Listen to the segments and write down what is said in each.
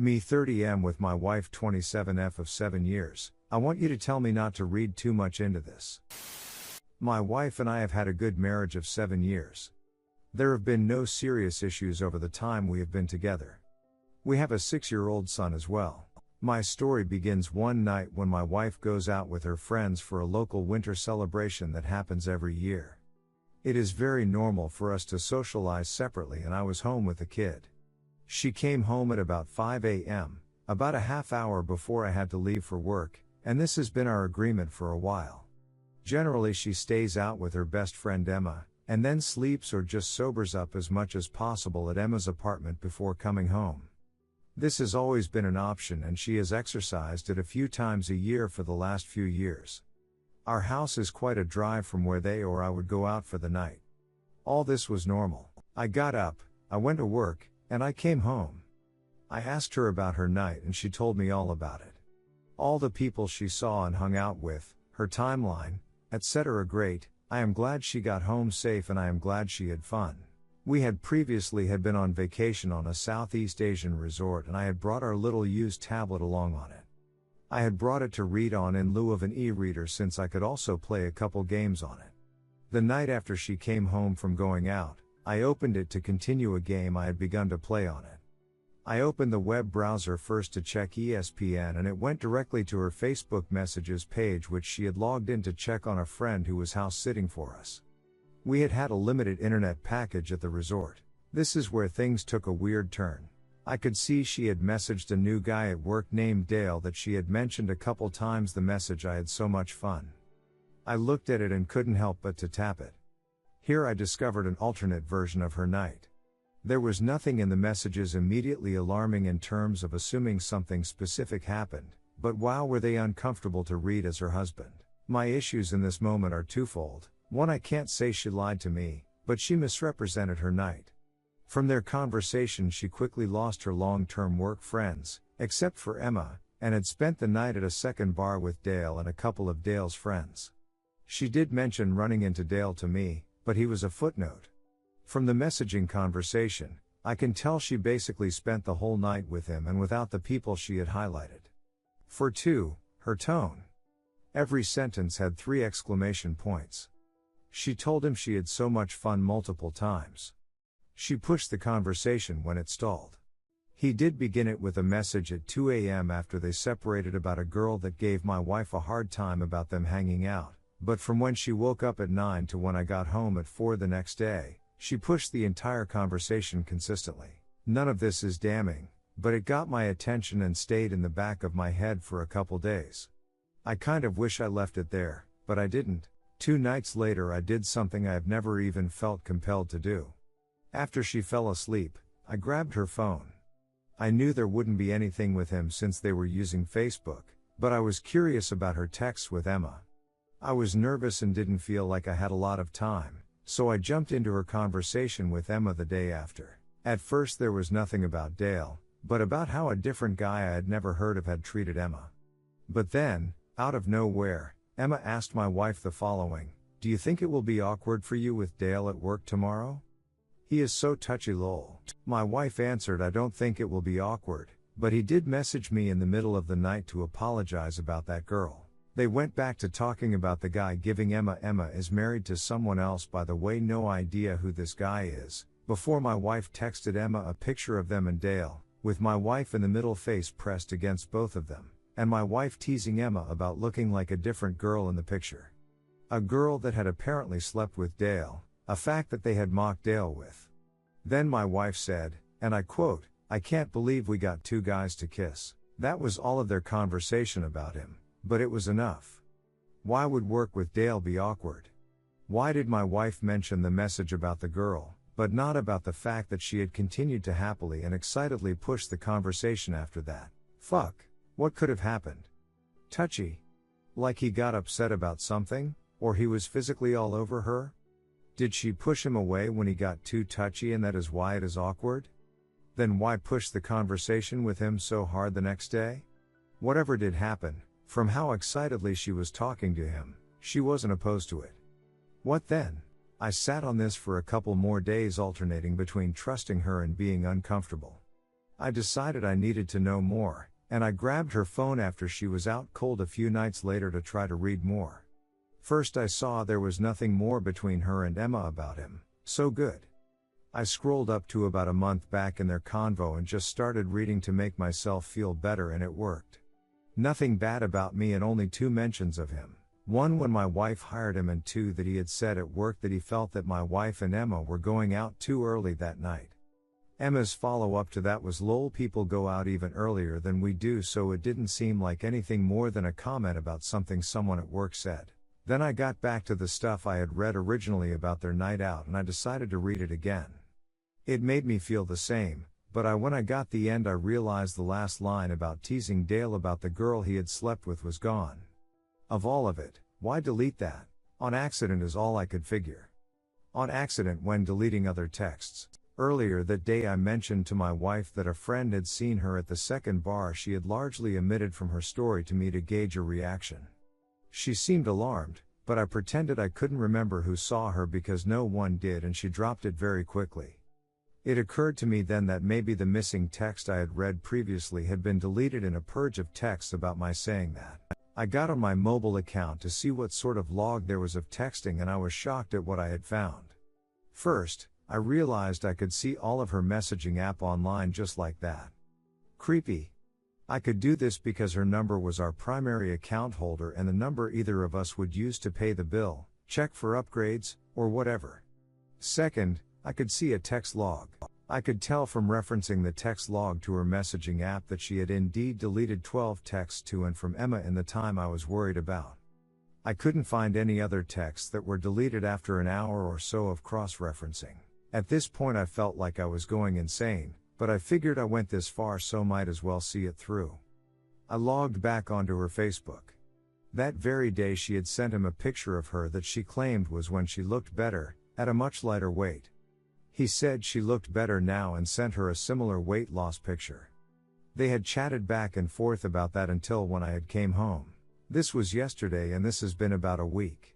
Me 30M with my wife 27F of 7 years. I want you to tell me not to read too much into this. My wife and I have had a good marriage of 7 years. There have been no serious issues over the time we have been together. We have a 6-year-old son as well. My story begins one night when my wife goes out with her friends for a local winter celebration that happens every year. It is very normal for us to socialize separately, and I was home with the kid. She came home at about 5 a.m., about a half hour before I had to leave for work, and this has been our agreement for a while. Generally she stays out with her best friend Emma, and then sleeps or just sobers up as much as possible at Emma's apartment before coming home. This has always been an option, and she has exercised it a few times a year for the last few years. Our house is quite a drive from where they or I would go out for the night. All this was normal. I got up, I went to work, and I came home. I asked her about her night and she told me all about it. All the people she saw and hung out with, her timeline, etc. Great. I am glad she got home safe and I am glad she had fun. We had previously been on vacation on a Southeast Asian resort, and I had brought our little used tablet along on it. I had brought it to read on in lieu of an e-reader since I could also play a couple games on it. The night after she came home from going out, I opened it to continue a game I had begun to play on it. I opened the web browser first to check ESPN, and it went directly to her Facebook messages page, which she had logged in to check on a friend who was house sitting for us. We had had a limited internet package at the resort. This is where things took a weird turn. I could see she had messaged a new guy at work named Dale that she had mentioned a couple times. The message, "I had so much fun." I looked at it and couldn't help but to tap it. Here I discovered an alternate version of her night. There was nothing in the messages immediately alarming in terms of assuming something specific happened, but wow, were they uncomfortable to read as her husband. My issues in this moment are twofold. One, I can't say she lied to me, but she misrepresented her night. From their conversation she quickly lost her long-term work friends, except for Emma, and had spent the night at a second bar with Dale and a couple of Dale's friends. She did mention running into Dale to me, but he was a footnote. From the messaging conversation, I can tell she basically spent the whole night with him and without the people she had highlighted. For 2, her tone. Every sentence had 3 exclamation points. She told him she had so much fun multiple times. She pushed the conversation when it stalled. He did begin it with a message at 2 a.m. after they separated about a girl that gave my wife a hard time about them hanging out, but from when she woke up at 9 to when I got home at 4 the next day, she pushed the entire conversation consistently. None of this is damning, but it got my attention and stayed in the back of my head for a couple days. I kind of wish I left it there, but I didn't. 2 nights later I did something I have never even felt compelled to do. After she fell asleep, I grabbed her phone. I knew there wouldn't be anything with him since they were using Facebook, but I was curious about her texts with Emma. I was nervous and didn't feel like I had a lot of time, so I jumped into her conversation with Emma the day after. At first there was nothing about Dale, but about how a different guy I had never heard of had treated Emma. But then, out of nowhere, Emma asked my wife the following: "Do you think it will be awkward for you with Dale at work tomorrow? He is so touchy lol." My wife answered, "I don't think it will be awkward, but he did message me in the middle of the night to apologize about that girl." They went back to talking about the guy giving Emma is married to someone else, by the way, no idea who this guy is, before my wife texted Emma a picture of them and Dale, with my wife in the middle, face pressed against both of them, and my wife teasing Emma about looking like a different girl in the picture. A girl that had apparently slept with Dale, a fact that they had mocked Dale with. Then my wife said, and I quote, "I can't believe we got 2 guys to kiss." That was all of their conversation about him, but it was enough. Why would work with Dale be awkward? Why did my wife mention the message about the girl, but not about the fact that she had continued to happily and excitedly push the conversation after that? Fuck. What could have happened? Touchy? Like he got upset about something, or he was physically all over her? Did she push him away when he got too touchy and that is why it is awkward? Then why push the conversation with him so hard the next day? Whatever did happen, from how excitedly she was talking to him, she wasn't opposed to it. What then? I sat on this for a couple more days, alternating between trusting her and being uncomfortable. I decided I needed to know more, and I grabbed her phone after she was out cold a few nights later to try to read more. First I saw there was nothing more between her and Emma about him, so good. I scrolled up to about a month back in their convo and just started reading to make myself feel better, and it worked. Nothing bad about me and only 2 mentions of him. 1 when my wife hired him, and 2 that he had said at work that he felt that my wife and Emma were going out too early that night. Emma's follow-up to that was, "Lol, people go out even earlier than we do," so it didn't seem like anything more than a comment about something someone at work said. Then I got back to the stuff I had read originally about their night out, and I decided to read it again. It made me feel the same, but when I got the end I realized the last line about teasing Dale about the girl he had slept with was gone. Of all of it, why delete that? On accident is all I could figure. On accident when deleting other texts. Earlier that day I mentioned to my wife that a friend had seen her at the second bar she had largely omitted from her story to me to gauge a reaction. She seemed alarmed, but I pretended I couldn't remember who saw her because no one did, and she dropped it very quickly. It occurred to me then that maybe the missing text I had read previously had been deleted in a purge of texts about my saying that. I got on my mobile account to see what sort of log there was of texting, and I was shocked at what I had found. First, I realized I could see all of her messaging app online just like that. Creepy. I could do this because her number was our primary account holder and the number either of us would use to pay the bill, check for upgrades, or whatever. Second, I could see a text log. I could tell from referencing the text log to her messaging app that she had indeed deleted 12 texts to and from Emma in the time I was worried about. I couldn't find any other texts that were deleted after an hour or so of cross-referencing. At this point I felt like I was going insane, but I figured I went this far so might as well see it through. I logged back onto her Facebook. That very day she had sent him a picture of her that she claimed was when she looked better, at a much lighter weight. He said she looked better now and sent her a similar weight loss picture. They had chatted back and forth about that until when I had came home. This was yesterday and this has been about a week.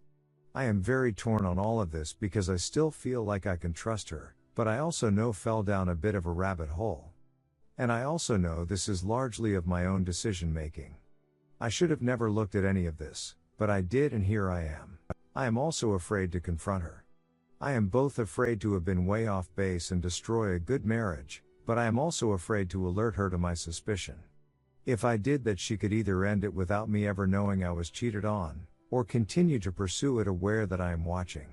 I am very torn on all of this because I still feel like I can trust her, but I also know fell down a bit of a rabbit hole. And I also know this is largely of my own decision making. I should have never looked at any of this, but I did, and here I am. I am also afraid to confront her. I am both afraid to have been way off base and destroy a good marriage, but I am also afraid to alert her to my suspicion. If I did that, she could either end it without me ever knowing I was cheated on, or continue to pursue it aware that I am watching.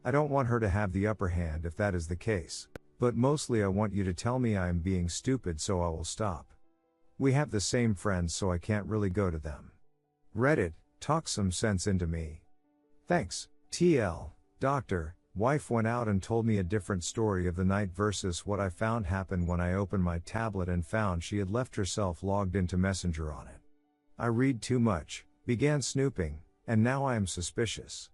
I don't want her to have the upper hand if that is the case, but mostly I want you to tell me I am being stupid so I will stop. We have the same friends so I can't really go to them. Reddit, talk some sense into me. Thanks, TL. Doctor, wife went out and told me a different story of the night versus what I found happened when I opened my tablet and found she had left herself logged into Messenger on it. I read too much, began snooping, and now I am suspicious.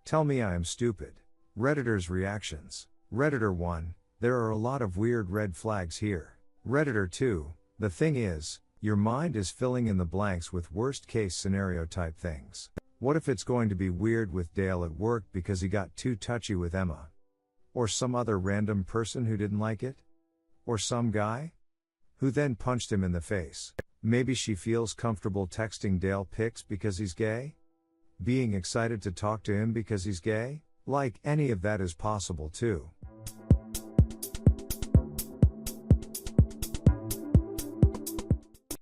Tell me I am stupid. Redditors' reactions. Redditor 1, there are a lot of weird red flags here. Redditor 2, the thing is, your mind is filling in the blanks with worst case scenario type things. What if it's going to be weird with Dale at work because he got too touchy with Emma? Or some other random person who didn't like it? Or some guy who then punched him in the face? Maybe she feels comfortable texting Dale pics because he's gay? Being excited to talk to him because he's gay? Like, any of that is possible too.